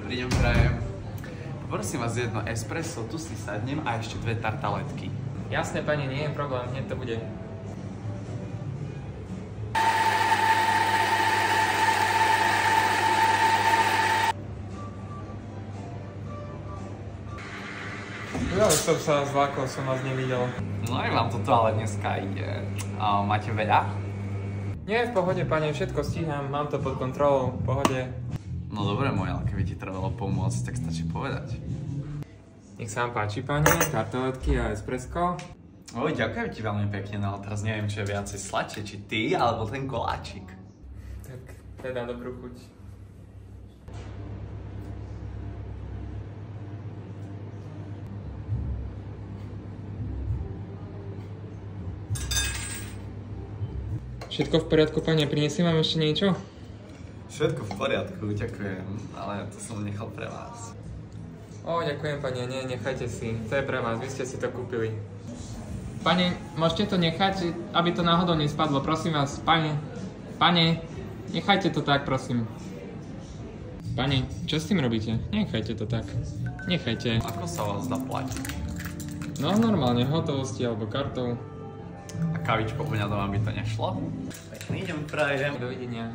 Dobrý deň, prajem. Poprosím vás jedno espresso, tu si sadnem a ešte 2 tartaletky. Jasné, pani, nie je problém, hneď to bude. Ja už som sa zlákol, som vás nevidel. No aj vám toto ale dneska ide. Máte veľa? Nie, v pohode, pani, všetko stíham, mám to pod kontrolou, v pohode. No dobre môj, ale keby ti trebalo pomôcť, tak stačí povedať. Nech sa vám páči, pani, tartaletky a espresso. Oj, ďakujem ti veľmi pekne, no ale teraz neviem, čo je viacej sladšie, či ty, alebo ten koláčik. Tak teda dobrú chuť. Všetko v poriadku, pani, prinesiem vám ešte niečo? Všetko v poriadku, ďakujem, ale to som nechal pre vás. Ďakujem, pani, nie, nechajte si, to je pre vás, vy ste si to kúpili. Pani, môžete to nechať, aby to náhodou nespadlo, prosím vás, pani, nechajte to tak, prosím. Pani, čo s tým robíte? Nechajte to tak, nechajte. Ako sa vás dá platiť? No normálne, hotovosti alebo kartou. A kavičko u mňa doma by to nešlo? Pekný deň prajem. Dovidenia.